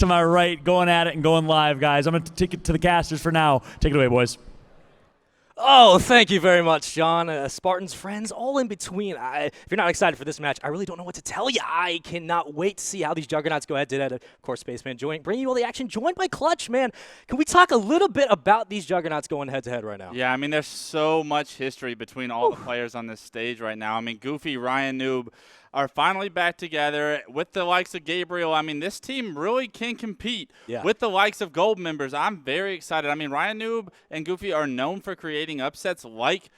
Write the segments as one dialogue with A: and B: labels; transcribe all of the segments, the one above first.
A: to my right, going at it and going live, guys. I'm going to take it to the casters for now. Take it away, boys.
B: Oh, thank you very much, John. Spartans, friends, all in between. If you're not excited for this match, I really don't know what to tell you. I cannot wait to see how these Juggernauts go head-to-head. Of course, Spaceman bringing you all the action, joined by Clutch, man. Can we talk a little bit about these Juggernauts going head-to-head right now?
C: Yeah, I mean, there's so much history between all the players on this stage right now. I mean, Goofy, Ryan Noob are finally back together with the likes of Gabriel. I mean, this team really can compete with the likes of Gold members. I'm very excited. I mean, Ryan Noob and Goofy are known for creating upsets like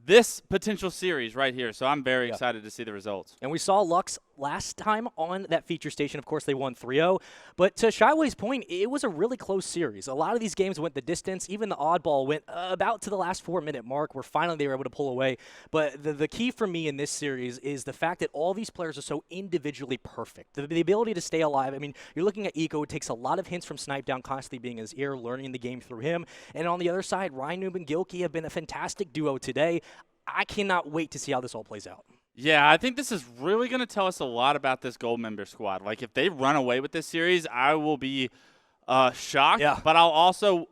C: this potential series right here. So I'm very excited to see the results.
B: And we saw Lux last time on that feature station. Of course, they won 3-0. But to Shyway's point, it was a really close series. A lot of these games went the distance. Even the oddball went about to the last 4-minute mark where finally they were able to pull away. But the key for me in this series is the fact that all these players are so individually perfect. The ability to stay alive. I mean, you're looking at Eco. It takes a lot of hints from Snipedown constantly being in his ear, learning the game through him. And on the other side, Ryan Noob and Gilkey have been a fantastic duo today. I cannot wait to see how this all plays out.
C: Yeah, I think this is really going to tell us a lot about this Gold member squad. Like, if they run away with this series, I will be shocked.
B: Yeah.
C: But I'll also,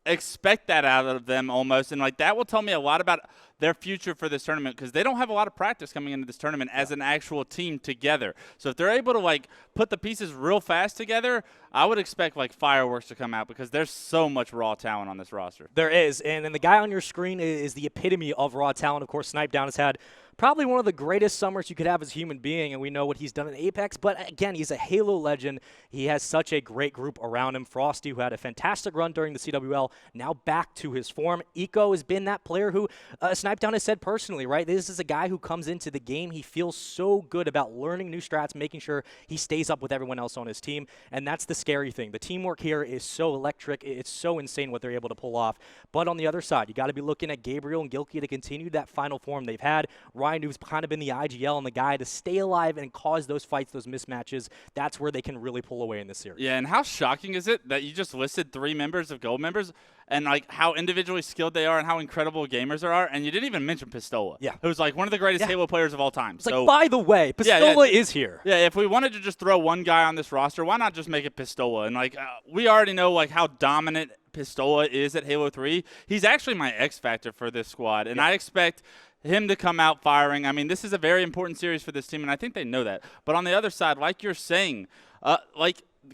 C: expect that out of them almost. And, that will tell me a lot about their future for this tournament because they don't have a lot of practice coming into this tournament as an actual team together. So if they're able to, put the pieces real fast together, I would expect, fireworks to come out because there's so much raw talent on this roster.
B: There is. And the guy on your screen is the epitome of raw talent. Of course, Snipedown has had probably one of the greatest summers you could have as a human being, and we know what he's done in Apex. But, again, he's a Halo legend. He has such a great group around him. Frosty, who had a fantastic run during the CWL, now back to his form. Eco has been that player who Snipedown has said personally, right? This is a guy who comes into the game. He feels so good about learning new strats, making sure he stays up with everyone else on his team, and that's the scary thing. The teamwork here is so electric. It's so insane what they're able to pull off. But on the other side, you got to be looking at Gabriel and Gilkey to continue that final form they've had. Ryan, who's kind of been the IGL and the guy to stay alive and cause those fights, those mismatches. That's where they can really pull away in this series.
C: Yeah, and how shocking is it that you just listed 3 members of Gold members and how individually skilled they are and how incredible gamers they are, and you didn't even mention Pistola, who's one of the greatest Halo players of all time.
B: It's by the way, Pistola is here.
C: Yeah, if we wanted to just throw one guy on this roster, why not just make it Pistola? And we already know how dominant Pistola is at Halo 3. He's actually my X factor for this squad, and I expect him to come out firing. I mean, this is a very important series for this team, and I think they know that. But on the other side, like you're saying,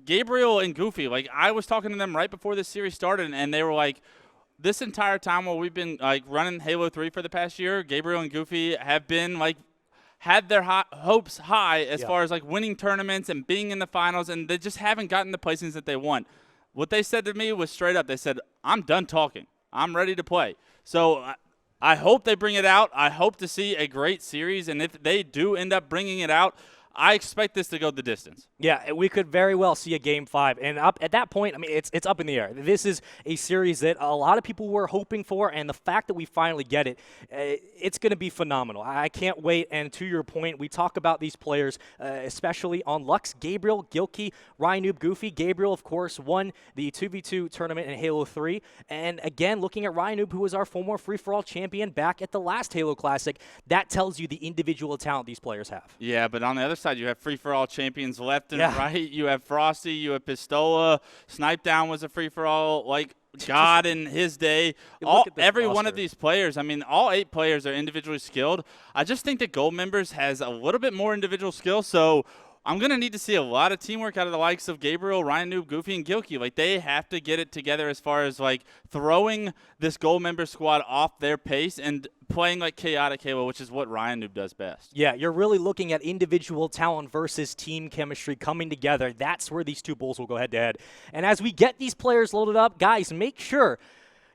C: Gabriel and Goofy, I was talking to them right before this series started, and they were this entire time while we've been running Halo 3 for the past year, Gabriel and Goofy have been had their hopes high as far as winning tournaments and being in the finals, and they just haven't gotten the placings that they want. What they said to me was straight up. They said, "I'm done talking. I'm ready to play." So I hope they bring it out. I hope to see a great series, and if they do end up bringing it out, I expect this to go the distance.
B: Yeah, we could very well see a Game 5. And up at that point, I mean, it's up in the air. This is a series that a lot of people were hoping for, and the fact that we finally get it, it's going to be phenomenal. I can't wait. And to your point, we talk about these players, especially on Lux, Gabriel, Gilkey, Ryan Noob, Goofy. Gabriel, of course, won the 2v2 tournament in Halo 3. And again, looking at Ryan Noob, who was our former free-for-all champion back at the last Halo Classic, that tells you the individual talent these players have.
C: Yeah, but on the other side, you have free-for-all champions left and right. You have Frosty, you have Pistola. Snipedown was a free-for-all, God in his day. Every one of these players, I mean, all 8 players are individually skilled. I just think that Gold members has a little bit more individual skill, so I'm going to need to see a lot of teamwork out of the likes of Gabriel, Ryan Noob, Goofy, and Gilkey. They have to get it together as far as, throwing this Gold member squad off their pace and playing chaotic Halo, which is what Ryan Noob does best.
B: Yeah, you're really looking at individual talent versus team chemistry coming together. That's where these two bulls will go head-to-head. And as we get these players loaded up, guys, make sure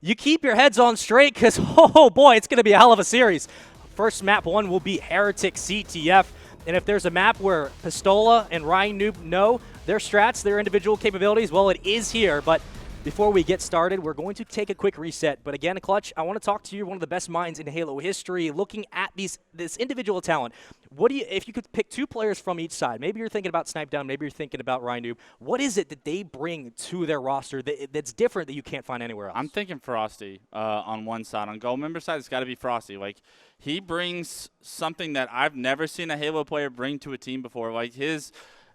B: you keep your heads on straight because, oh boy, it's going to be a hell of a series. First map 1 will be Heretic CTF. And if there's a map where Pistola and Ryan Noob know their strats, their individual capabilities, well, it is here. But before we get started, we're going to take a quick reset. But again, Clutch, I want to talk to you, one of the best minds in Halo history, looking at this individual talent. What do you, if you could pick 2 players from each side, maybe you're thinking about Snipedown, maybe you're thinking about Ryan Noob, what is it that they bring to their roster that's different that you can't find anywhere else?
C: I'm thinking Frosty on one side. On Gold member side, it's got to be Frosty. He brings something that I've never seen a Halo player bring to a team before.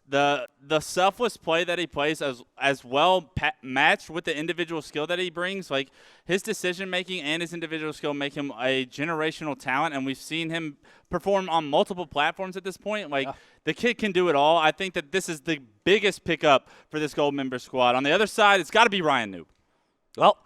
C: the selfless play that he plays as well matched with the individual skill that he brings. Like his decision making and his individual skill make him a generational talent, and we've seen him perform on multiple platforms at this point. Like the kid can do it all. I think that this is the biggest pickup for this Goldmember squad. On the other side, it's got to be Ryan Noob.
B: Well,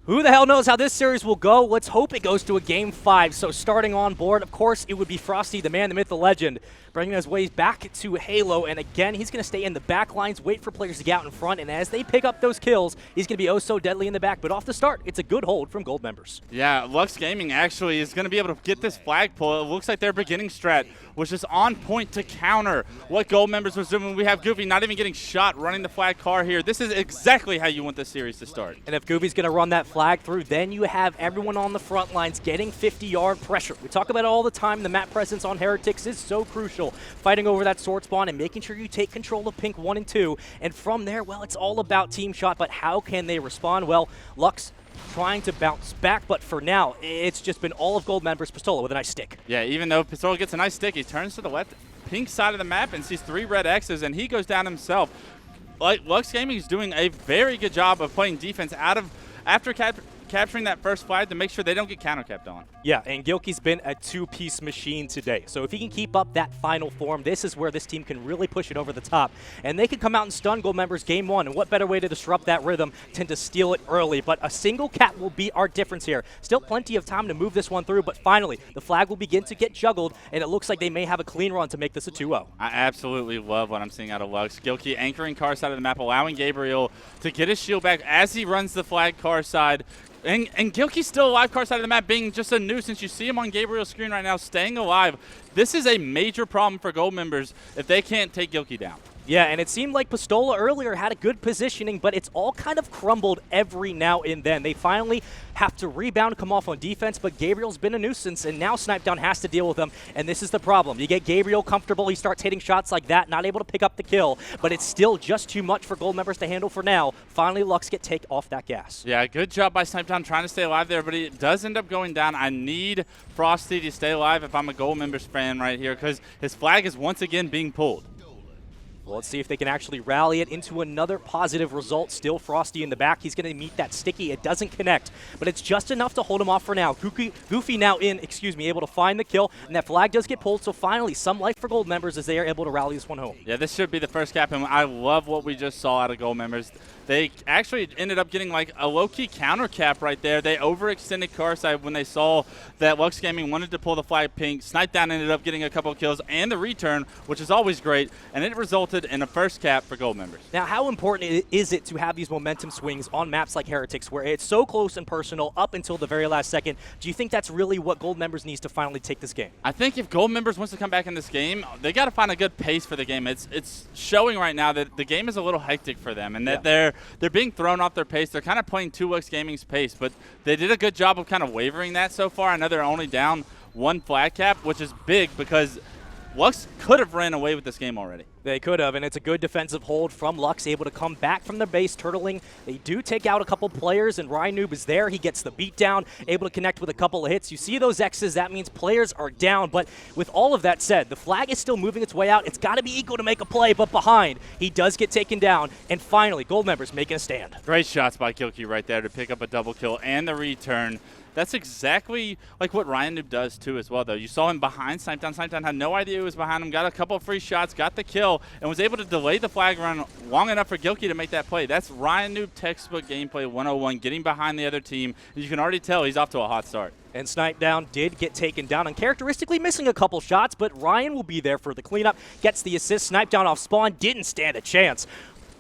B: who the hell knows how this series will go? Let's hope it goes to a Game 5. So starting on board, of course, it would be Frosty, the man, the myth, the legend, bringing his ways back to Halo. And again, he's going to stay in the back lines, wait for players to get out in front. And as they pick up those kills, he's going to be oh so deadly in the back. But off the start, it's a good hold from Goldmembers.
C: Yeah, Lux Gaming actually is going to be able to get this flag pull. It looks like their beginning strat was just on point to counter what Goldmembers was doing. We have Goofy not even getting shot running the flag car here. This is exactly how you want this series to start.
B: And if Goofy's going to run that flag through, then you have everyone on the front lines getting 50-yard pressure. We talk about it all the time. The map presence on Heretics is so crucial. Fighting over that sword spawn and making sure you take control of Pink 1 and 2. And from there, well, it's all about team shot, but how can they respond? Well, Lux trying to bounce back, but for now, it's just been all of Goldmembers. Pistola with a nice stick.
C: Yeah, even though Pistola gets a nice stick, he turns to the left, Pink side of the map, and sees 3 red X's, and he goes down himself. Like Lux Gaming is doing a very good job of playing defense after capturing that first flag to make sure they don't get counter-capped on.
B: Yeah, and Gilky's been a two-piece machine today. So if he can keep up that final form, this is where this team can really push it over the top. And they can come out and stun Goldmembers game 1. And what better way to disrupt that rhythm than to steal it early. But a single cap will be our difference here. Still plenty of time to move this one through, but finally, the flag will begin to get juggled, and it looks like they may have a clean run to make this a 2-0.
C: I absolutely love what I'm seeing out of Lux. Gilky anchoring car side of the map, allowing Gabriel to get his shield back as he runs the flag car side. And Gilky's still alive, car side of the map, being just a nuisance. You see him on Gabriel's screen right now, staying alive. This is a major problem for Goldmembers if they can't take Gilky down.
B: Yeah, and it seemed like Pistola earlier had a good positioning, but it's all kind of crumbled every now and then. They finally have to rebound, come off on defense, but Gabriel's been a nuisance, and now Snip3down has to deal with him, and this is the problem. You get Gabriel comfortable, he starts hitting shots like that, not able to pick up the kill, but it's still just too much for Goldmembers to handle for now. Finally, Lux get take off that gas.
C: Yeah, good job by Snip3down trying to stay alive there, but it does end up going down. I need Frosty to stay alive if I'm a Goldmembers fan right here, because his flag is once again being pulled.
B: Well, let's see if they can actually rally it into another positive result. Still Frosty in the back. He's going to meet that sticky. It doesn't connect, but it's just enough to hold him off for now. Goofy now able to find the kill, and that flag does get pulled, so finally some life for Goldmembers as they are able to rally this one home.
C: Yeah, this should be the first cap, and I love what we just saw out of Goldmembers. They actually ended up getting like a low-key counter cap right there. They overextended Carside when they saw that Lux Gaming wanted to pull the flag Pink. Snip3down ended up getting a couple of kills and the return, which is always great, and it resulted in a first cap for Goldmembers.
B: Now, how important is it to have these momentum swings on maps like Heretics where it's so close and personal up until the very last second? Do you think that's really what Goldmembers needs to finally take this game?
C: I think if Goldmembers wants to come back in this game, they got to find a good pace for the game. It's showing right now that the game is a little hectic for them, and that they're being thrown off their pace. They're kind of playing 2Lux Gaming's pace, but they did a good job of kind of wavering that so far. I know they're only down 1 flag cap, which is big because Lux could have ran away with this game already.
B: They could have, and it's a good defensive hold from Lux, able to come back from their base, turtling. They do take out a couple players, and Ryan Noob is there. He gets the beat down, able to connect with a couple of hits. You see those X's, that means players are down. But with all of that said, the flag is still moving its way out. It's got to be equal to make a play, but behind, he does get taken down. And finally, Goldmembers making a stand.
C: Great shots by Gilky right there to pick up a double kill and the return. That's exactly like what Ryan Noob does too as well, though. You saw him behind Snip3down. Snip3down had no idea who was behind him, got a couple of free shots, got the kill, and was able to delay the flag run long enough for Gilky to make that play. That's Ryan Noob textbook gameplay 101, getting behind the other team. And you can already tell he's off to a hot start.
B: And Snip3down did get taken down, uncharacteristically missing a couple shots, but Ryan will be there for the cleanup, gets the assist. Snip3down off spawn, didn't stand a chance.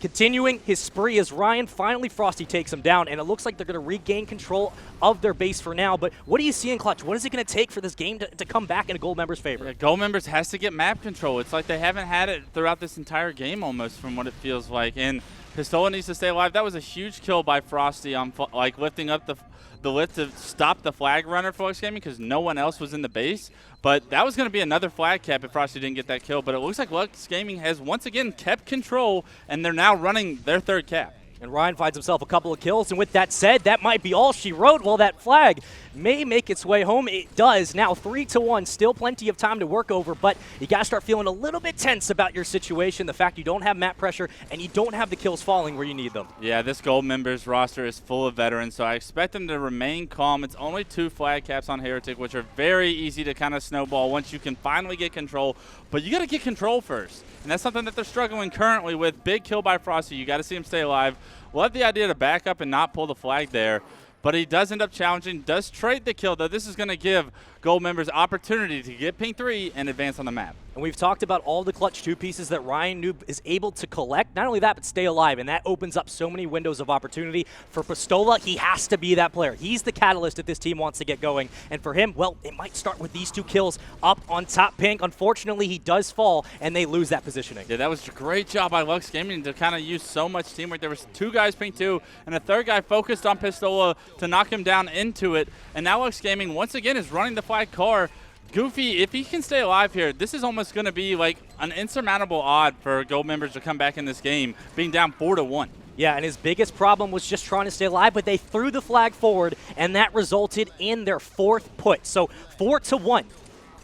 B: Continuing his spree as Ryan, finally Frosty takes him down, and it looks like they're going to regain control of their base for now. But what do you see in Clutch? What is it going to take for this game to come back in Goldmembers' favor?
C: Yeah, Goldmembers has to get map control. It's like they haven't had it throughout this entire game almost, from what it feels like. And Pistola needs to stay alive. That was a huge kill by Frosty on like lifting up the lift to stop the flag runner for Lux Gaming because no one else was in the base. But that was going to be another flag cap if Frosty didn't get that kill. But it looks like Lux Gaming has once again kept control, and they're now running their third cap.
B: And Ryan finds himself a couple of kills, and with that said, that might be all she wrote. Well, that flag may make its way home. It does. Now 3-1, still plenty of time to work over, but you got to start feeling a little bit tense about your situation, the fact you don't have map pressure and you don't have the kills falling where you need them.
C: Yeah, this Gold members roster is full of veterans, so I expect them to remain calm. It's only 2 flag caps on Heretic, which are very easy to kind of snowball once you can finally get control, but you got to get control first. And that's something that they're struggling currently with. Big kill by Frosty. You got to see him stay alive. Love the idea to back up and not pull the flag there. But he does end up challenging, does trade the kill, though. This is going to give Gold members opportunity to get ping 3 and advance on the map.
B: And we've talked about all the clutch 2 pieces that Ryan Noob is able to collect. Not only that, but stay alive. And that opens up so many windows of opportunity. For Pistola, he has to be that player. He's the catalyst if this team wants to get going. And for him, well, it might start with these 2 kills up on top pink. Unfortunately, he does fall, and they lose that positioning.
C: Yeah, that was a great job by Lux Gaming to kind of use so much teamwork. There was 2 guys ping 2, and a 3rd guy focused on Pistola to knock him down into it. And now Lux Gaming, once again, is running the flag car. Goofy, if he can stay alive here, this is almost going to be like an insurmountable odd for Gold members to come back in this game, being down 4-1.
B: Yeah, and his biggest problem was just trying to stay alive, but they threw the flag forward, and that resulted in their 4th put. So 4-1.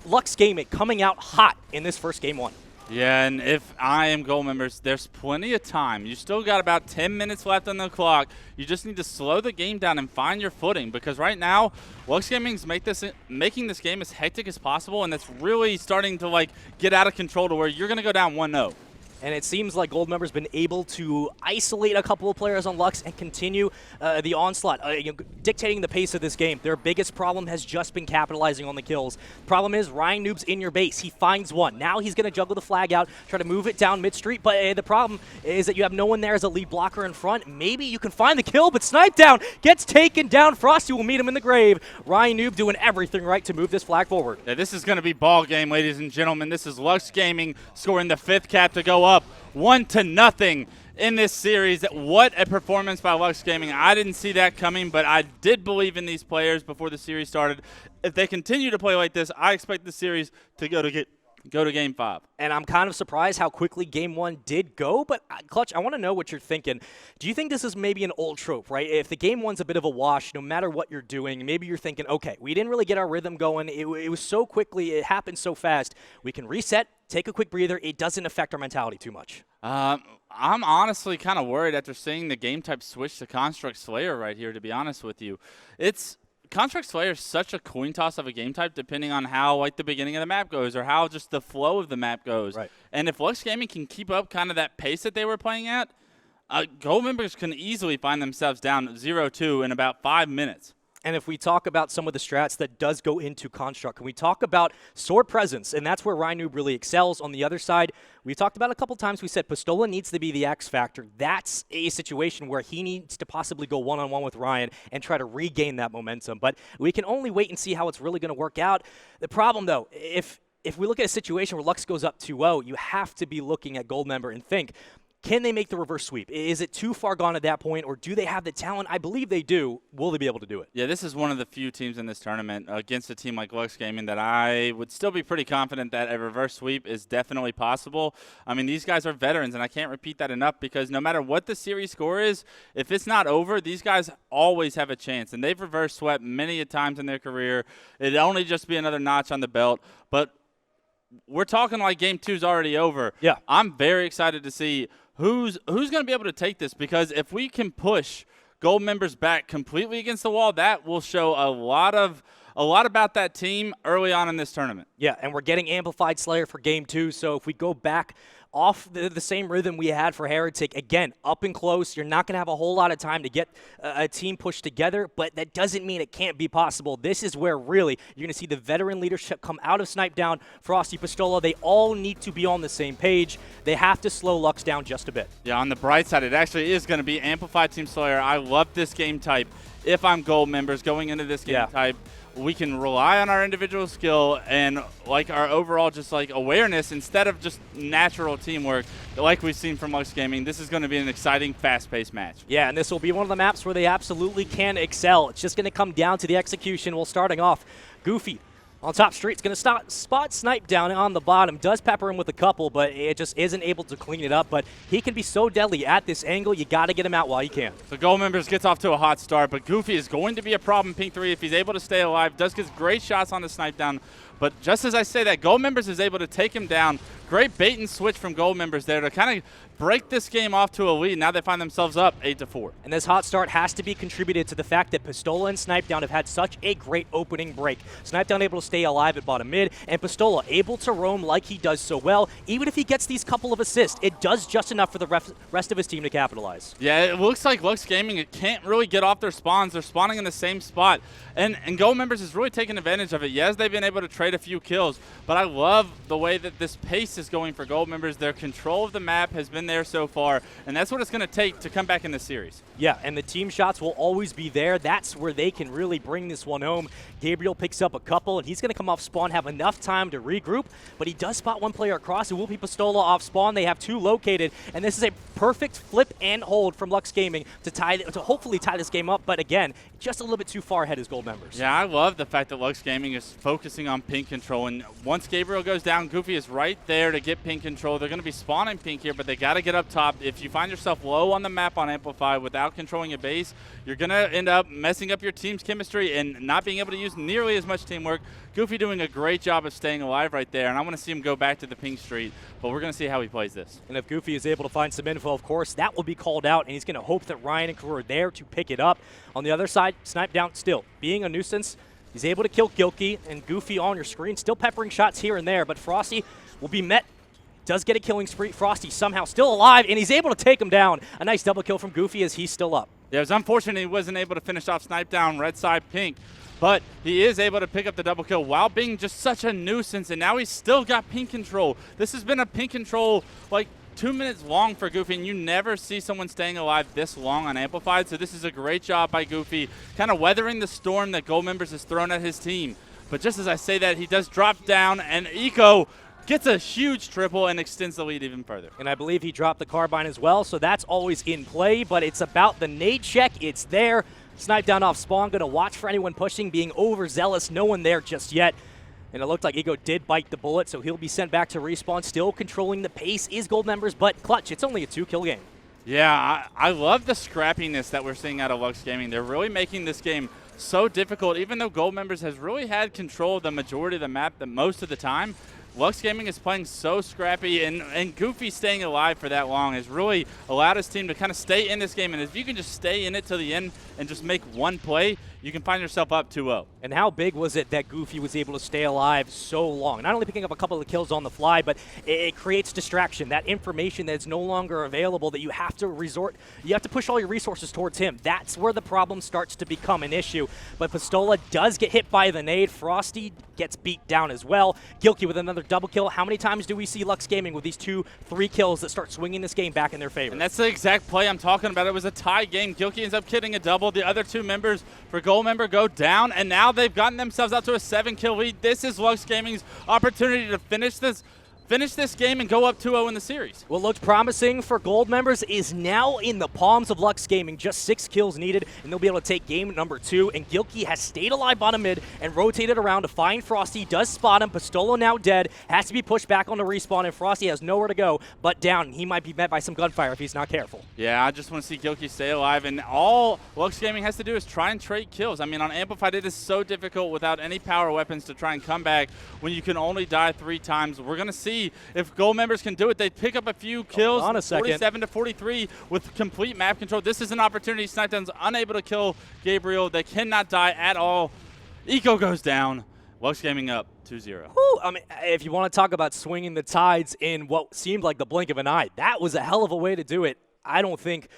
B: Lux Gaming coming out hot in this first game 1.
C: Yeah, and if I am Gold members, there's plenty of time. You still got about 10 minutes left on the clock. You just need to slow the game down and find your footing, because right now, Lux Gaming's making this game as hectic as possible, and that's really starting to like get out of control to where you're going to go down 1-0.
B: And it seems like Gold members been able to isolate a couple of players on Lux and continue the onslaught, dictating the pace of this game. Their biggest problem has just been capitalizing on the kills. Problem is, Ryan Noob's in your base. He finds one. Now he's going to juggle the flag out, try to move it down mid-street, but the problem is that you have no one there as a lead blocker in front. Maybe you can find the kill, but Snipe Down gets taken down. Frosty will meet him in the grave. Ryan Noob doing everything right to move this flag forward.
C: Yeah, this is going to be ball game, ladies and gentlemen. This is Lux Gaming scoring the 5th cap to go up 1-0 in this series. What a performance by Lux Gaming. I didn't see that coming, but I did believe in these players before the series started. If they continue to play like this, I expect the series to go to Game 5.
B: And I'm kind of surprised how quickly Game 1 did go, but Clutch, I want to know what you're thinking. Do you think this is maybe an old trope, right? If the Game 1's a bit of a wash, no matter what you're doing, maybe you're thinking, okay, we didn't really get our rhythm going. It was so quickly, it happened so fast. We can reset, take a quick breather. It doesn't affect our mentality too much.
C: I'm honestly kind of worried after seeing the game type switch to Construct Slayer right here, to be honest with you. Construct Slayer is such a coin toss of a game type depending on how like the beginning of the map goes or how just the flow of the map goes.
B: Right.
C: And if Lux Gaming can keep up kind of that pace that they were playing at, Gold members can easily find themselves down 0-2 in about 5 minutes.
B: And if we talk about some of the strats that does go into Construct, can we talk about sword presence? And that's where Ryan Noob really excels. On the other side, we talked about a couple times, we said Pistola needs to be the X factor. That's a situation where he needs to possibly go one-on-one with Ryan and try to regain that momentum. But we can only wait and see how it's really going to work out. The problem, though, if we look at a situation where Lux goes up 2-0, you have to be looking at Gold member and think, can they make the reverse sweep? Is it too far gone at that point, or do they have the talent? I believe they do. Will they be able to do it?
C: Yeah, this is one of the few teams in this tournament against a team like Lux Gaming that I would still be pretty confident that a reverse sweep is definitely possible. I mean, these guys are veterans, and I can't repeat that enough because no matter what the series score is, if it's not over, these guys always have a chance, and they've reverse swept many a times in their career. It'd only just be another notch on the belt, but we're talking like Game 2's already over.
B: Yeah.
C: I'm very excited to see who's going to be able to take this, because if we can push Gold members back completely against the wall, that will show a lot about that team early on in this tournament.
B: Yeah, and we're getting Amplified Slayer for Game 2, so if we go back off the same rhythm we had for Heretic, again, up and close, you're not going to have a whole lot of time to get a team pushed together, but that doesn't mean it can't be possible. This is where really you're going to see the veteran leadership come out of Snipe Down, Frosty, Pistola. They all need to be on the same page. They have to slow Lux down just a bit.
C: Yeah, on the bright side, it actually is going to be Amplified Team Slayer. I love this game type. If I'm Gold members going into this game type, we can rely on our individual skill and like our overall just like awareness instead of just natural teamwork like we've seen from Lux Gaming. This is going to be an exciting, fast-paced match.
B: Yeah, and this will be one of the maps where they absolutely can excel. It's just going to come down to the execution. Well, starting off, Goofy, On top, Street's going to spot Snipe down on the bottom. Does pepper him with a couple, but it just isn't able to clean it up. But he can be so deadly at this angle. You got to get him out while you can.
C: So Gold Members gets off to a hot start, but Goofy is going to be a problem Pink 3 if he's able to stay alive. Does get great shots on the Snipe down. But just as I say that, Gold Members is able to take him down. Great bait and switch from Gold Members there to kind of break this game off to a lead. Now they find themselves up 8-4.
B: And this hot start has to be contributed to the fact that Pistola and Snipedown have had such a great opening break. Snipedown able to stay alive at bottom mid, and Pistola able to roam like he does so well. Even if he gets these couple of assists, it does just enough for the rest of his team to capitalize.
C: Yeah, it looks like Lux Gaming can't really get off their spawns. They're spawning in the same spot. And Gold Members is really taking advantage of it. Yes, they've been able to trade a few kills, but I love the way that this pace is going for Gold Members. Their control of the map has been there so far, and that's what it's going to take to come back in this series.
B: Yeah, and the team shots will always be there. That's where they can really bring this one home. Gabriel picks up a couple, and he's going to come off spawn, have enough time to regroup, but he does spot one player across. It will be Pistola off spawn. They have two located, and this is a perfect flip and hold from Lux Gaming to hopefully tie this game up, but again, just a little bit too far ahead as Gold Members.
C: Yeah, I love the fact that Lux Gaming is focusing on pink control, and once Gabriel goes down, Goofy is right there to get pink control. They're going to be spawning pink here, but they got to get up top. If you find yourself low on the map on Amplify without controlling a base, you're going to end up messing up your team's chemistry and not being able to use nearly as much teamwork. Goofy doing a great job of staying alive right there, and I want to see him go back to the pink street, but we're going to see how he plays this.
B: And if Goofy is able to find some info, of course, that will be called out, and he's going to hope that Ryan and crew are there to pick it up. On the other side, Snipedown still being a nuisance. He's able to kill Gilkey, and Goofy on your screen, still peppering shots here and there, but Frosty will be met. Does get a killing spree. Frosty somehow still alive, and he's able to take him down. A nice double kill from Goofy as he's still up.
C: Yeah, it was unfortunate he wasn't able to finish off Snipedown red side pink, but he is able to pick up the double kill while being just such a nuisance, and now he's still got pink control. This has been a pink control like 2 minutes long for Goofy, and you never see someone staying alive this long on Amplified, so this is a great job by Goofy, kind of weathering the storm that Gold Members has thrown at his team. But just as I say that, he does drop down, and Eco gets a huge triple and extends the lead even further.
B: And I believe he dropped the carbine as well, so that's always in play, but it's about the nade check. It's there. Snipedown off spawn, going to watch for anyone pushing, being overzealous. No one there just yet. And it looked like Ego did bite the bullet, so he'll be sent back to respawn. Still controlling the pace is Gold Members, but clutch. It's only a 2-kill game.
C: Yeah, I love the scrappiness that we're seeing out of Lux Gaming. They're really making this game so difficult, even though Gold Members has really had control of the majority of the map most of the time. Lux Gaming is playing so scrappy, and Goofy staying alive for that long has really allowed his team to kind of stay in this game. And if you can just stay in it to the end and just make one play, you can find yourself up 2-0.
B: And how big was it that Goofy was able to stay alive so long? Not only picking up a couple of kills on the fly, but it creates distraction. That information that's no longer available that you have to push all your resources towards him. That's where the problem starts to become an issue. But Pistola does get hit by the nade. Frosty gets beat down as well. Gilkey with another double kill. How many times do we see Lux Gaming with these 2-3 kills that start swinging this game back in their favor?
C: And that's the exact play I'm talking about. It was a tie game. Gilkey ends up getting a double. The other two members for Gold Member go down, and now they've gotten themselves out to a 7-kill lead. This is Lux Gaming's opportunity to finish this game and go up 2-0 in the series.
B: What looked promising for Gold Members is now in the palms of Lux Gaming. Just 6 kills needed, and they'll be able to take game number 2. And Gilkey has stayed alive bottom mid and rotated around to find Frosty. Does spot him. Pistola now dead. Has to be pushed back on the respawn, and Frosty has nowhere to go but down. He might be met by some gunfire if he's not careful.
C: Yeah, I just want to see Gilkey stay alive, and all Lux Gaming has to do is try and trade kills. I mean, on Amplified, it is so difficult without any power weapons to try and come back when you can only die 3 times. We're going to see if Gold Members can do it. They pick up a few kills, 47-43 with complete map control. This is an opportunity. Snipedown's unable to kill Gabriel. They cannot die at all. Eco goes down. Lux Gaming up 2-0.
B: I mean, if you want to talk about swinging the tides in what seemed like the blink of an eye, that was a hell of a way to do it. I don't think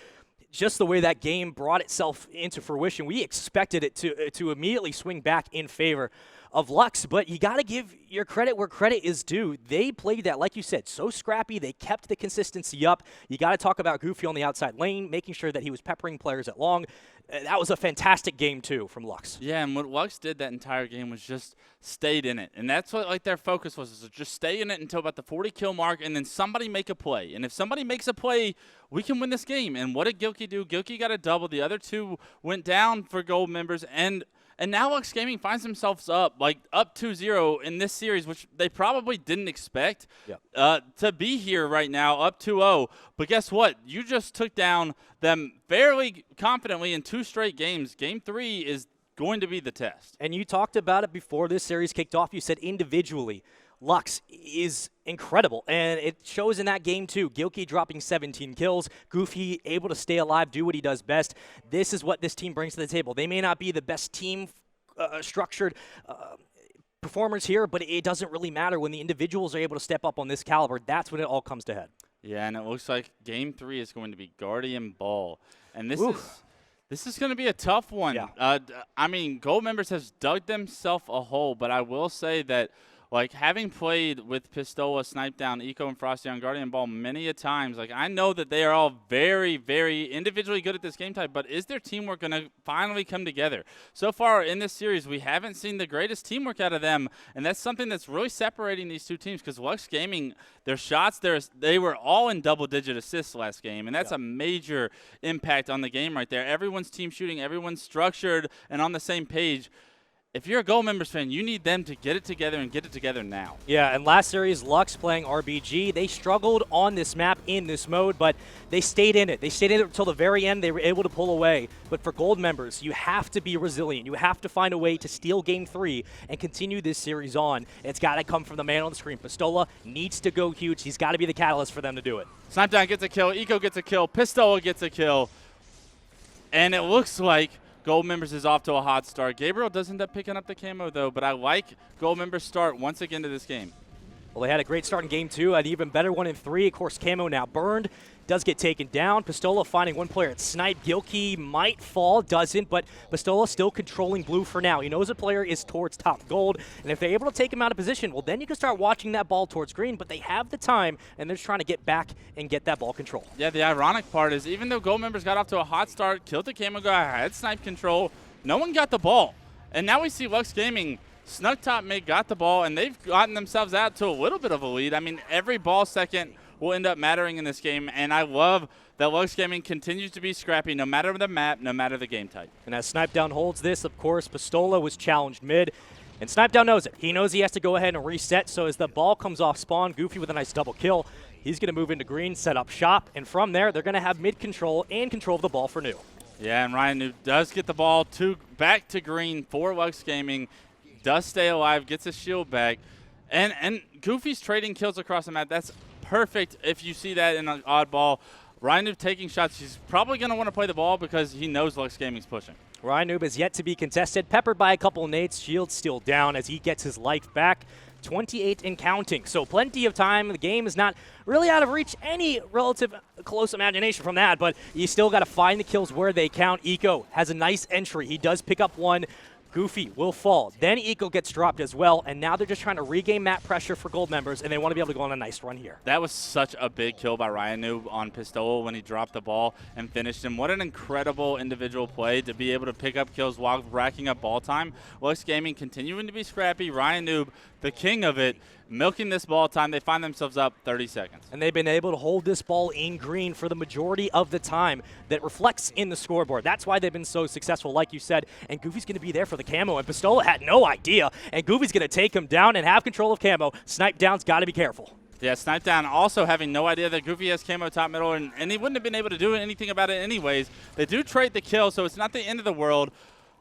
B: just the way that game brought itself into fruition, we expected it to immediately swing back in favor of Lux, but you got to give your credit where credit is due. They played that, like you said, so scrappy. They kept the consistency up. You got to talk about Goofy on the outside lane, making sure that he was peppering players at long. That was a fantastic game, too, from Lux.
C: Yeah, and what Lux did that entire game was just stayed in it. And that's what their focus was, is to just stay in it until about the 40-kill mark, and then somebody make a play. And if somebody makes a play, we can win this game. And what did Gilkey do? Gilkey got a double. The other two went down for Gold Members, and And now Lux Gaming finds themselves up 2-0 in this series, which they probably didn't expect to be here right now, up 2-0. But guess what? You just took down them fairly confidently in 2 straight games. Game 3 is going to be the test.
B: And you talked about it before this series kicked off. You said individually, Lux is incredible, and it shows in that game too. Gilkey dropping 17 kills, Goofy able to stay alive, do what he does best. This is what this team brings to the table. They may not be the best team structured performers here, but it doesn't really matter when the individuals are able to step up on this caliber. That's when it all comes to head.
C: Yeah, and it looks like Game 3 is going to be Guardian Ball, and this is going to be a tough one.
B: Yeah.
C: I mean, Gold Members has dug themselves a hole, but I will say that, having played with Pistola, Snipedown, Eco, and Frosty on Guardian Ball many a times, I know that they are all very, very individually good at this game type, but is their teamwork going to finally come together? So far in this series, we haven't seen the greatest teamwork out of them, and that's something that's really separating these two teams, because Lux Gaming, their shots, they were all in double-digit assists last game, and that's a major impact on the game right there. Everyone's team shooting, everyone's structured and on the same page. If you're a Gold Members fan, you need them to get it together and get it together now.
B: Yeah, and last series, Lux playing RBG, they struggled on this map in this mode, but they stayed in it. They stayed in it until the very end. They were able to pull away. But for Gold Members, you have to be resilient. You have to find a way to steal Game 3 and continue this series on. It's got to come from the man on the screen. Pistola needs to go huge. He's got to be the catalyst for them to do it.
C: Snipedown gets a kill. Eco gets a kill. Pistola gets a kill. And it looks like Gold Members is off to a hot start. Gabriel does end up picking up the camo, though, but I like Gold Members' start once again to this game.
B: Well, they had a great start in Game 2, an even better one in 3. Of course, camo now burned. Does get taken down. Pistola finding one player at Snipe. Gilkey might fall, doesn't, but Pistola still controlling blue for now. He knows a player is towards top gold, and if they're able to take him out of position, well, then you can start watching that ball towards green, but they have the time, and they're just trying to get back and get that ball control.
C: Yeah, the ironic part is even though Gold Members got off to a hot start, killed the camo guy, had Snipe control, no one got the ball. And now we see Lux Gaming snuck top mid, got the ball, and they've gotten themselves out to a little bit of a lead. I mean, every ball second will end up mattering in this game, and I love that Lux Gaming continues to be scrappy no matter the map, no matter the game type.
B: And as Snipedown holds this, of course, Pistola was challenged mid, and Snipedown knows it. He knows he has to go ahead and reset, so as the ball comes off spawn, Goofy with a nice double kill. He's going to move into green, set up shop, and from there, they're going to have mid control and control of the ball for New.
C: Yeah, and Ryan New does get the ball back to green for Lux Gaming, does stay alive, gets his shield back, and Goofy's trading kills across the map. That's perfect if you see that in an oddball. Ryan Noob taking shots. He's probably going to want to play the ball because he knows Lux Gaming's pushing.
B: Ryan Noob is yet to be contested, peppered by a couple of nades. Shield still down as he gets his life back. 28 and counting, so plenty of time. The game is not really out of reach, any relative close imagination from that, but you still got to find the kills where they count. Eco has a nice entry. He does pick up one. Goofy will fall. Then Eco gets dropped as well, and now they're just trying to regain map pressure for Gold Members, and they want to be able to go on a nice run here.
C: That was such a big kill by Ryan Noob on Pistola when he dropped the ball and finished him. What an incredible individual play to be able to pick up kills while racking up ball time. Lux Gaming continuing to be scrappy. Ryan Noob, the king of it, milking this ball time. They find themselves up 30 seconds.
B: And they've been able to hold this ball in green for the majority of the time. That reflects in the scoreboard. That's why they've been so successful, like you said. And Goofy's going to be there for the camo. And Pistola had no idea. And Goofy's going to take him down and have control of camo. Snipedown's got to be careful.
C: Yeah, Snipedown also having no idea that Goofy has camo top middle, and he wouldn't have been able to do anything about it anyways. They do trade the kill, so it's not the end of the world.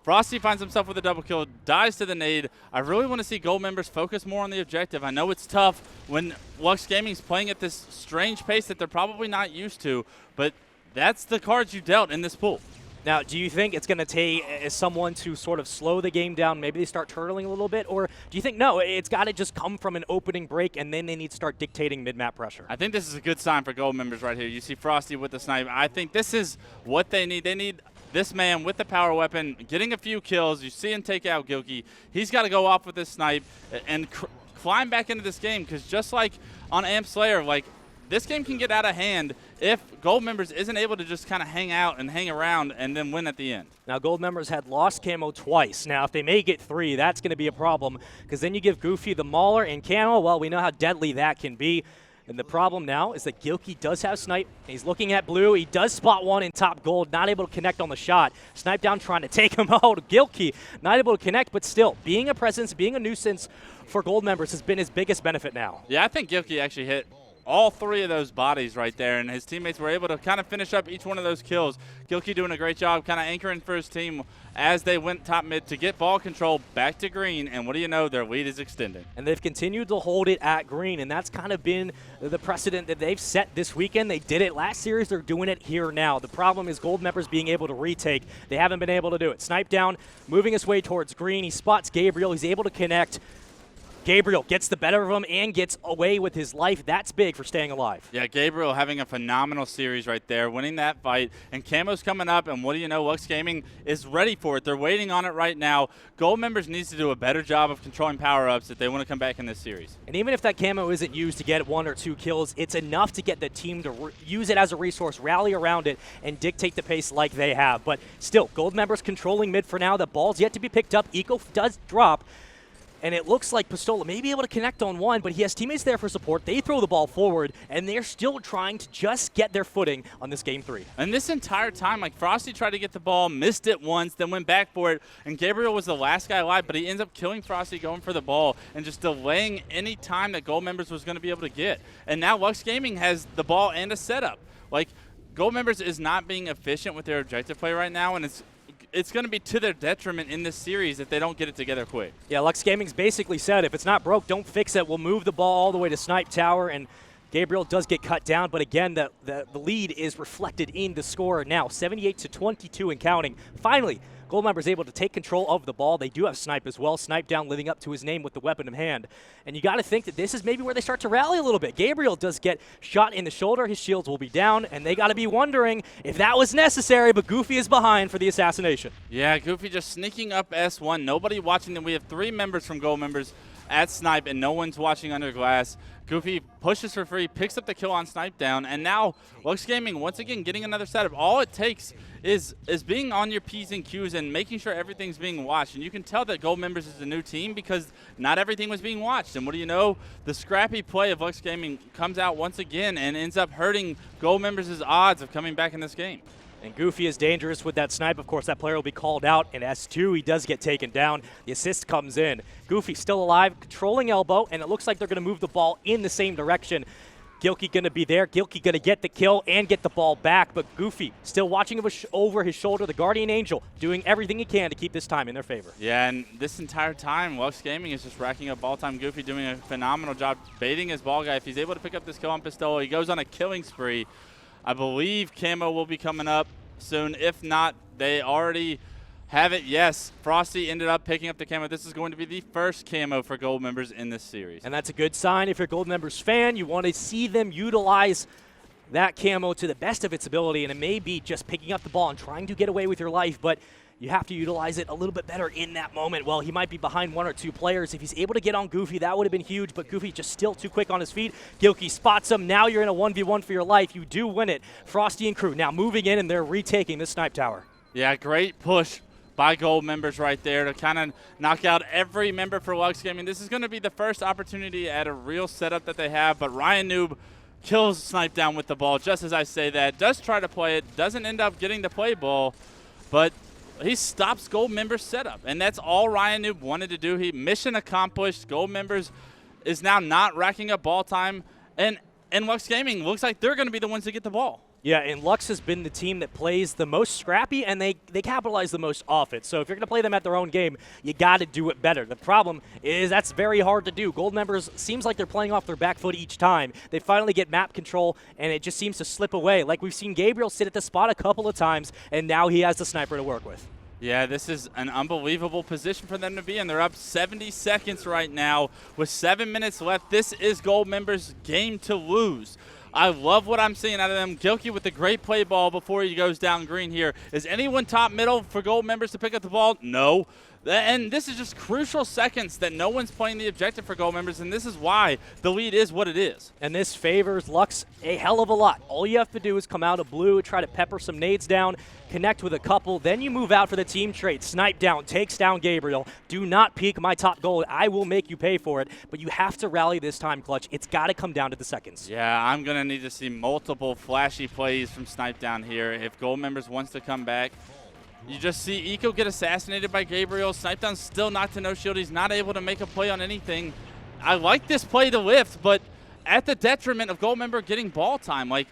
C: Frosty finds himself with a double kill, dies to the nade. I really want to see Gold Members focus more on the objective. I know it's tough when Lux Gaming's playing at this strange pace that they're probably not used to, but that's the cards you dealt in this pool.
B: Now, do you think it's going to take someone to sort of slow the game down, maybe they start turtling a little bit, or do you think, no, it's got to just come from an opening break and then they need to start dictating mid-map pressure?
C: I think this is a good sign for Gold Members right here. You see Frosty with the snipe. I think this is what they need. They need this man with the power weapon, getting a few kills. You see him take out Gilkey. He's got to go off with this snipe and climb back into this game, because just like on Amp Slayer, this game can get out of hand if Gold Members isn't able to just kind of hang out and hang around and then win at the end.
B: Now, Gold Members had lost camo twice. Now, if they make it 3, that's going to be a problem, because then you give Goofy the Mauler and camo. Well, we know how deadly that can be. And the problem now is that Gilkey does have Snipe. He's looking at blue. He does spot one in top gold, not able to connect on the shot. Snipe down trying to take him out. Gilkey not able to connect, but still, being a presence, being a nuisance for gold members has been his biggest benefit now.
C: Yeah, I think Gilkey actually hit all three of those bodies right there, and his teammates were able to kind of finish up each one of those kills. Gilkey doing a great job kind of anchoring for his team as they went top mid to get ball control back to green, and what do you know, their lead is extending.
B: And they've continued to hold it at green, and that's kind of been the precedent that they've set this weekend. They did it last series. They're doing it here now. The problem is gold members being able to retake. They haven't been able to do it. Snipe down, moving his way towards green. He spots Gabriel. He's able to connect. Gabriel gets the better of him and gets away with his life. That's big for staying alive.
C: Yeah, Gabriel having a phenomenal series right there, winning that fight. And Camo's coming up, and what do you know, Lux Gaming is ready for it. They're waiting on it right now. Gold members needs to do a better job of controlling power-ups if they want to come back in this series.
B: And even if that camo isn't used to get 1 or 2 kills, it's enough to get the team to use it as a resource, rally around it, and dictate the pace like they have. But still, gold members controlling mid for now. The ball's yet to be picked up. Eco does drop. And it looks like Pistola may be able to connect on one, but he has teammates there for support. They throw the ball forward, and they're still trying to just get their footing on this game 3.
C: And this entire time, like, Frosty tried to get the ball, missed it once, then went back for it, and Gabriel was the last guy alive, but he ends up killing Frosty, going for the ball, and just delaying any time that gold members was going to be able to get. And now Lux Gaming has the ball and a setup. Like, gold members is not being efficient with their objective play right now, and it's going to be to their detriment in this series if they don't get it together quick.
B: Yeah, Lux Gaming's basically said, if it's not broke, don't fix it. We'll move the ball all the way to Snipe Tower, and Gabriel does get cut down, but again, the lead is reflected in the score now, 78-22 and counting. Finally, gold members able to take control of the ball. They do have Snipe as well. Snipe down, living up to his name with the weapon in hand. And you got to think that this is maybe where they start to rally a little bit. Gabriel does get shot in the shoulder. His shields will be down, and they got to be wondering if that was necessary, but Goofy is behind for the assassination.
C: Yeah, Goofy just sneaking up S1. Nobody watching them. We have 3 members from gold members at Snipe, and no one's watching under glass. Goofy pushes for free, picks up the kill on Snipe down, and now Lux Gaming once again getting another setup. All it takes is being on your P's and Q's and making sure everything's being watched. And you can tell that gold members is a new team because not everything was being watched. And what do you know? The scrappy play of Lux Gaming comes out once again and ends up hurting gold members' odds of coming back in this game.
B: And Goofy is dangerous with that snipe. Of course, that player will be called out. In S2, he does get taken down. The assist comes in. Goofy still alive, controlling elbow, and it looks like they're going to move the ball in the same direction. Gilkey going to be there. Gilkey going to get the kill and get the ball back, but Goofy still watching over his shoulder. The Guardian Angel doing everything he can to keep this time in their favor.
C: Yeah, and this entire time, Lux Gaming is just racking up ball time. Goofy doing a phenomenal job baiting his ball guy. If he's able to pick up this kill on Pistola, he goes on a killing spree. I believe Camo will be coming up soon. If not, they already have it. Yes, Frosty ended up picking up the Camo. This is going to be the first Camo for gold members in this series.
B: And that's a good sign. If you're a gold members fan, you want to see them utilize that Camo to the best of its ability, and it may be just picking up the ball and trying to get away with your life, but you have to utilize it a little bit better in that moment. Well, he might be behind 1 or 2 players. If he's able to get on Goofy, that would have been huge, but Goofy just still too quick on his feet. Gilkey spots him. Now you're in a 1v1 for your life. You do win it. Frosty and crew now moving in, and they're retaking this snipe tower.
C: Yeah, great push by gold members right there to kind of knock out every member for Lux Gaming. This is going to be the first opportunity at a real setup that they have, but Ryan Noob kills Snipe down with the ball just as I say that. Does try to play it, doesn't end up getting the play ball, but he stops gold members setup, and that's all Ryan Noob wanted to do. He mission accomplished. Gold members is now not racking up ball time, and Lux Gaming looks like they're going to be the ones to get the ball.
B: Yeah, and Lux has been the team that plays the most scrappy, and they capitalize the most off it. So if you're going to play them at their own game, you got to do it better. The problem is that's very hard to do. Gold members seems like they're playing off their back foot each time. They finally get map control, and it just seems to slip away. Like we've seen Gabriel sit at the spot a couple of times, and now he has the sniper to work with.
C: Yeah, this is an unbelievable position for them to be in. They're up 70 seconds right now with 7 minutes left. This is gold members' game to lose. I love what I'm seeing out of them. Gilkey with the great play ball before he goes down green here. Is anyone top middle for gold members to pick up the ball? No. And this is just crucial seconds that no one's playing the objective for goal members, and this is why the lead is what it is.
B: And this favors Lux a hell of a lot. All you have to do is come out of blue, try to pepper some nades down, connect with a couple, then you move out for the team trade. Snipe down, takes down Gabriel. Do not peek my top goal. I will make you pay for it, but you have to rally this time, Clutch. It's got to come down to the seconds.
C: Yeah, I'm going to need to see multiple flashy plays from Snipe down here if goal members wants to come back. You just see Eco get assassinated by Gabriel. Snipedown's still knocked to no shield. He's not able to make a play on anything. I like this play to lift, but at the detriment of Goldmember getting ball time. Like,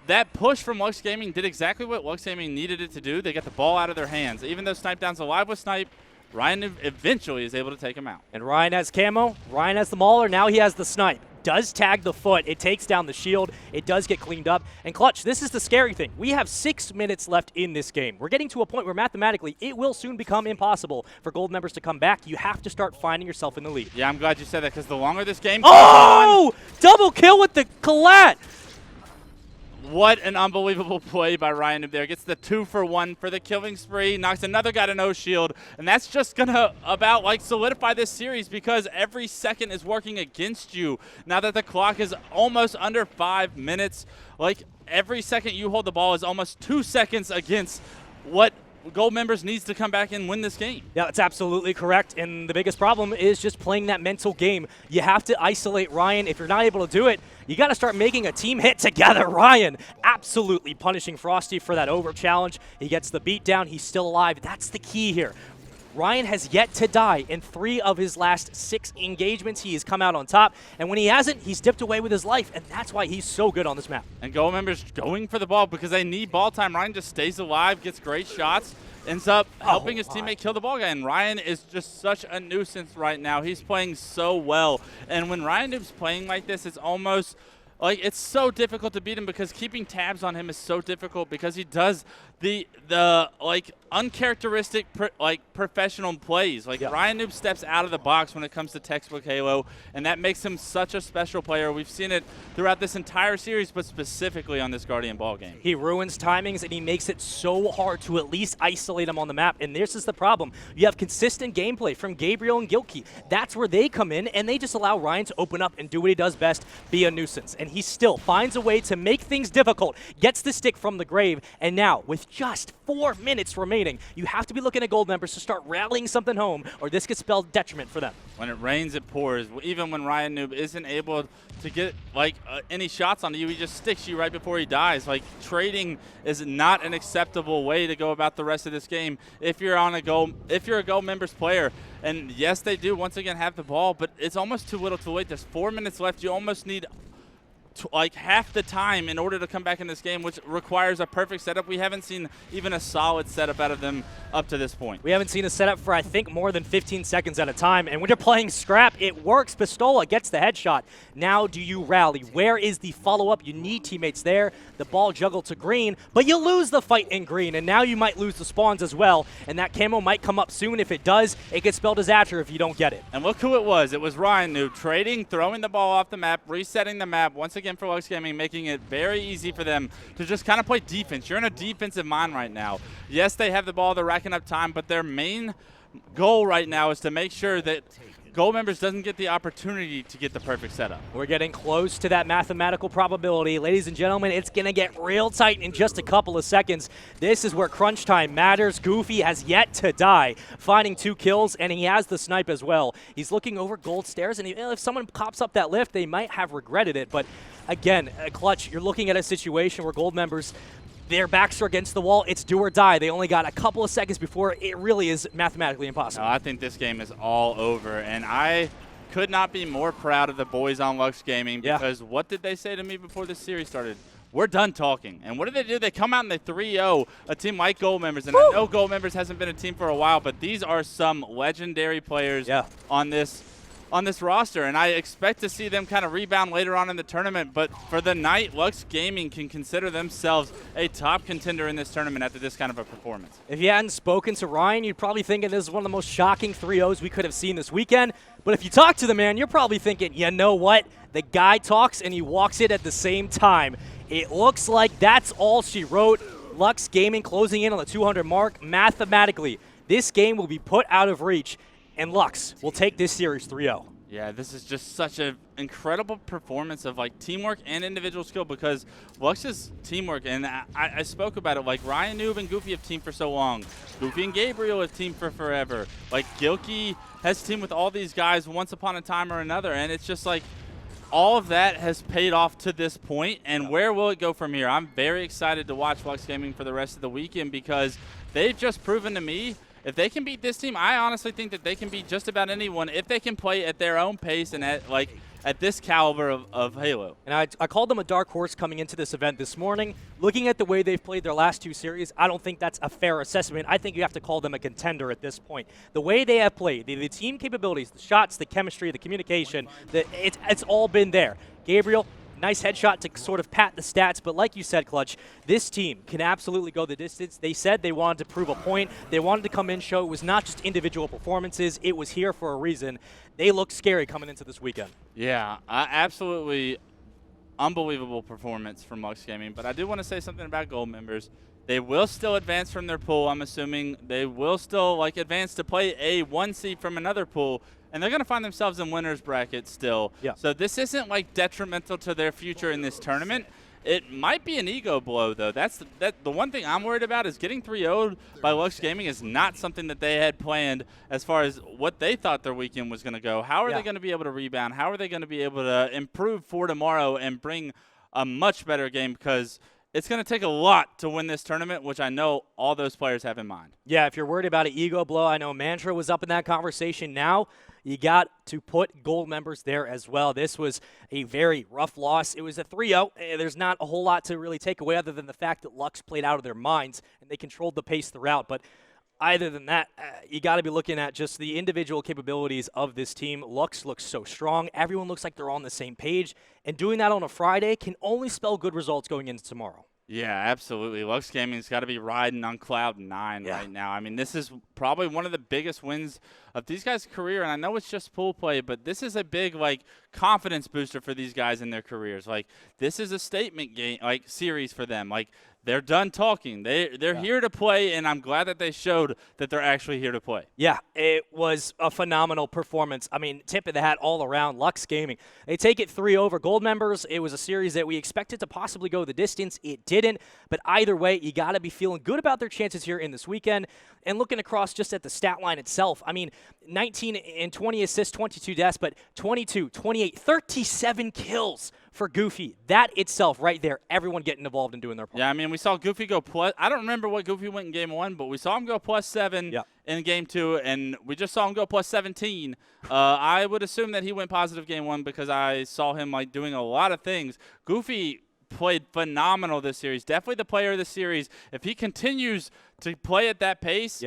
C: that push from Lux Gaming did exactly what Lux Gaming needed it to do. They got the ball out of their hands. Even though Snipedown's alive with Snipe, Ryan eventually is able to take him out.
B: And Ryan has camo. Ryan has the mauler. Now he has the snipe. Does tag the foot. It takes down the shield. It does get cleaned up. And Clutch, this is the scary thing. We have 6 minutes left in this game. We're getting to a point where mathematically it will soon become impossible for gold members to come back. You have to start finding yourself in the lead.
C: Yeah, I'm glad you said that because the longer this game goes on,
B: double kill with the collat.
C: what an unbelievable play by Ryan Noob there. Gets the 2-for-1 for the killing spree, knocks another guy to no shield, and that's just going to about like solidify this series because every second is working against you. Now that the clock is almost under 5 minutes, like every second you hold the ball is almost 2 seconds against what gold members needs to come back and win this game.
B: Yeah, that's absolutely correct. And the biggest problem is just playing that mental game. You have to isolate Ryan. If you're not able to do it, you got to start making a team hit together. Ryan absolutely punishing Frosty for that over challenge. He gets the beat down. He's still alive. That's the key here. Ryan has yet to die in 3 of his last 6 engagements. He has come out on top, and when he hasn't, he's dipped away with his life, and that's why he's so good on this map.
C: And goal members going for the ball because they need ball time. Ryan just stays alive, gets great shots, ends up helping his teammate kill the ball guy. And Ryan is just such a nuisance right now. He's playing so well. And when Ryan Noob's playing like this, it's almost like it's so difficult to beat him because keeping tabs on him is so difficult because he does the like uncharacteristic professional plays. Like Ryan Noob steps out of the box when it comes to textbook Halo, and that makes him such a special player. We've seen it throughout this entire series, but specifically on this Guardian ball game.
B: He ruins timings, and he makes it so hard to at least isolate him on the map, and this is the problem. You have consistent gameplay from Gabriel and Gilkey. That's where they come in, and they just allow Ryan to open up and do what he does best, be a nuisance. And he still finds a way to make things difficult, gets the stick from the grave, and now, with just 4 minutes remaining, you have to be looking at gold members to start rallying something home, or this could spell detriment for them.
C: When it rains, it pours. Even when Ryan Noob isn't able to get like any shots onto you, he just sticks you right before he dies. Like, trading is not an acceptable way to go about the rest of this game if you're on a goal. If you're a gold members player, and yes, they do once again have the ball, but it's almost too little, too late. There's 4 minutes left. You almost need like half the time in order to come back in this game, which requires a perfect setup. We haven't seen even a solid setup out of them up to this point.
B: We haven't seen a setup for, I think, more than 15 seconds at a time. And when you're playing Scrap, it works. Pistola gets the headshot. Now do you rally? Where is the follow-up? You need teammates there. The ball juggled to green, but you lose the fight in green, and now you might lose the spawns as well. And that camo might come up soon. If it does, it gets spelled disaster if you don't get it.
C: And look who it was. It was Ryan Noob trading, throwing the ball off the map, resetting the map once again for Lux Gaming, making it very easy for them to just kind of play defense. You're in a defensive mind right now. Yes, they have the ball, they're racking up time, but their main goal right now is to make sure that gold members doesn't get the opportunity to get the perfect setup.
B: We're getting close to that mathematical probability. Ladies and gentlemen, it's going to get real tight in just a couple of seconds. This is where crunch time matters. Goofy has yet to die, finding 2 kills, and he has the snipe as well. He's looking over gold stairs, and if someone pops up that lift, they might have regretted it. But again, Clutch, you're looking at a situation where gold members, their backs are against the wall. It's do or die. They only got a couple of seconds before it really is mathematically impossible.
C: No, I think this game is all over, and I could not be more proud of the boys on Lux Gaming because what did they say to me before this series started? We're done talking. And what do? They come out and they 3-0 a team like gold members. And I know gold members hasn't been a team for a while, but these are some legendary players on this roster, and I expect to see them kind of rebound later on in the tournament. But for the night, Lux Gaming can consider themselves a top contender in this tournament after this kind of a performance.
B: If you hadn't spoken to Ryan, you'd probably think this is one of the most shocking 3-0s we could have seen this weekend. But if you talk to the man, you're probably thinking, you know what? The guy talks and he walks it at the same time. It looks like that's all she wrote. Lux Gaming closing in on the 200 mark. Mathematically, this game will be put out of reach, and Lux will take this series 3-0.
C: Yeah, this is just such an incredible performance of like teamwork and individual skill, because Lux's teamwork, and I spoke about it, like Ryan Noob and Goofy have teamed for so long. Goofy and Gabriel have teamed for forever. Like Gilkey has teamed with all these guys once upon a time or another, and it's just like all of that has paid off to this point, and where will it go from here? I'm very excited to watch Lux Gaming for the rest of the weekend, because they've just proven to me if they can beat this team, I honestly think that they can beat just about anyone if they can play at their own pace and at this caliber of Halo.
B: And I called them a dark horse coming into this event this morning. Looking at the way they've played their last 2 series, I don't think that's a fair assessment. I think you have to call them a contender at this point. The way they have played, the team capabilities, the shots, the chemistry, the communication, it's all been there. Gabriel, nice headshot to sort of pat the stats, but like you said, Clutch, this team can absolutely go the distance. They said they wanted to prove a point. They wanted to come in, show it was not just individual performances. It was here for a reason. They look scary coming into this weekend.
C: Yeah, absolutely unbelievable performance from Lux Gaming, but I do want to say something about gold members. They will still advance from their pool. I'm assuming they will still advance to play a 1 seed from another pool, and they're going to find themselves in winner's bracket still.
B: Yeah.
C: So this isn't detrimental to their future in this tournament. It might be an ego blow, though. The one thing I'm worried about is getting 3-0'd by Lux Gaming is not something that they had planned as far as what they thought their weekend was going to go. How are they going to be able to rebound? How are they going to be able to improve for tomorrow and bring a much better game? Because it's going to take a lot to win this tournament, which I know all those players have in mind.
B: Yeah, if you're worried about an ego blow, I know Mantra was up in that conversation. Now you got to put gold members there as well. This was a very rough loss. It was a 3-0. There's not a whole lot to really take away other than the fact that Lux played out of their minds and they controlled the pace throughout. But other than that, you got to be looking at just the individual capabilities of this team. Lux looks so strong. Everyone looks like they're on the same page. And doing that on a Friday can only spell good results going into tomorrow.
C: Yeah, absolutely. Lux Gaming's got to be riding on cloud 9 right now. I mean, this is probably one of the biggest wins of these guys' career, and I know it's just pool play, but this is a big confidence booster for these guys in their careers. This is a statement game series for them. They're done talking. They're here to play, and I'm glad that they showed that they're actually here to play.
B: Yeah, it was a phenomenal performance. I mean, tip of the hat all around. Lux Gaming, they take it 3 over. Gold members, it was a series that we expected to possibly go the distance. It didn't, but either way, you got to be feeling good about their chances here in this weekend. And looking across just at the stat line itself, I mean, 19 and 20 assists, 22 deaths, but 22, 28, 37 kills for Goofy. That itself right there, everyone getting involved in doing their part.
C: Yeah, I mean, we saw Goofy go plus. I don't remember what Goofy went in game 1, but we saw him go +7 in game 2, and we just saw him go +17. I would assume that he went positive game 1 because I saw him doing a lot of things. Goofy played phenomenal this series. Definitely the player of the series. If he continues to play at that pace,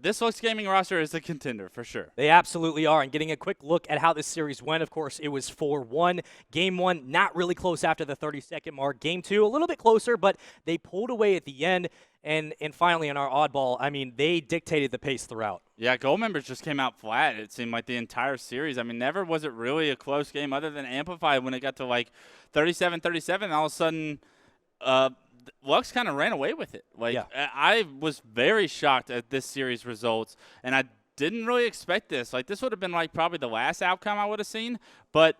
C: this Lux Gaming roster is a contender for sure.
B: They absolutely are. And getting a quick look at how this series went, of course, it was 4-1. Game 1, not really close after the 30-second mark. Game 2, a little bit closer, but they pulled away at the end. And finally, in our oddball, I mean, they dictated the pace throughout. Yeah,
C: gold members just came out flat, it seemed like the entire series. I mean, never was it really a close game other than Amplify when it got to 37-37. All of a sudden, Lux kind of ran away with it. I was very shocked at this series results, and I didn't really expect this. This would have been probably the last outcome I would have seen, but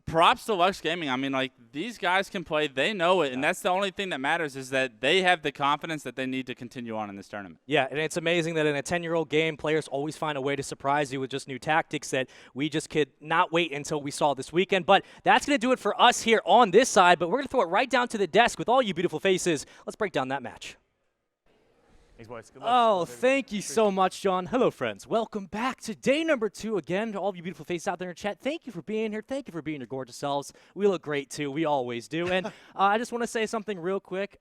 C: props to Lux Gaming. I mean, these guys can play. They know it, and that's the only thing that matters is that they have the confidence that they need to continue on in this tournament.
B: Yeah, and it's amazing that in a 10-year-old game, players always find a way to surprise you with just new tactics that we just could not wait until we saw this weekend. But that's going to do it for us here on this side, but we're going to throw it right down to the desk with all you beautiful faces. Let's break down that match.
A: Thanks, boys. Good luck.
B: Oh, thank you so much, John. Hello, friends. Welcome back to day number 2 again. To all of you beautiful faces out there in chat, thank you for being here. Thank you for being your gorgeous selves. We look great, too. We always do. And I just want to say something real quick.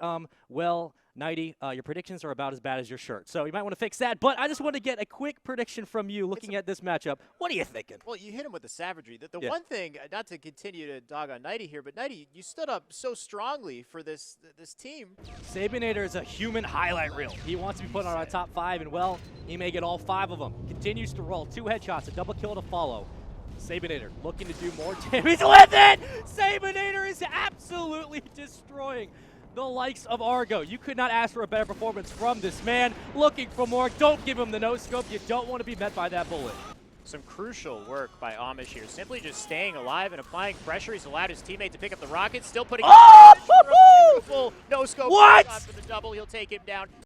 B: Well, Nighty, your predictions are about as bad as your shirt, so you might want to fix that. But I just want to get a quick prediction from you looking at this matchup. What are you thinking?
D: Well, you hit him with the savagery. The one thing, not to continue to dog on Nighty here, but Nighty, you stood up so strongly for this team.
B: Sabinator is a human highlight reel. He wants to be put on our top 5, and, well, he may get all 5 of them. Continues to roll. 2 headshots, a double kill to follow. Sabinator looking to do more damage with it! Sabinator is absolutely destroying the likes of Argo. You could not ask for a better performance from this man. Looking for more. Don't give him the no-scope. You don't want to be met by that bullet.
D: Some crucial work by Amish here, simply just staying alive and applying pressure. He's allowed his teammate to pick up the rocket, still putting
A: Oh!
D: beautiful no-scope
A: What?
D: shot for the double. He'll take him down.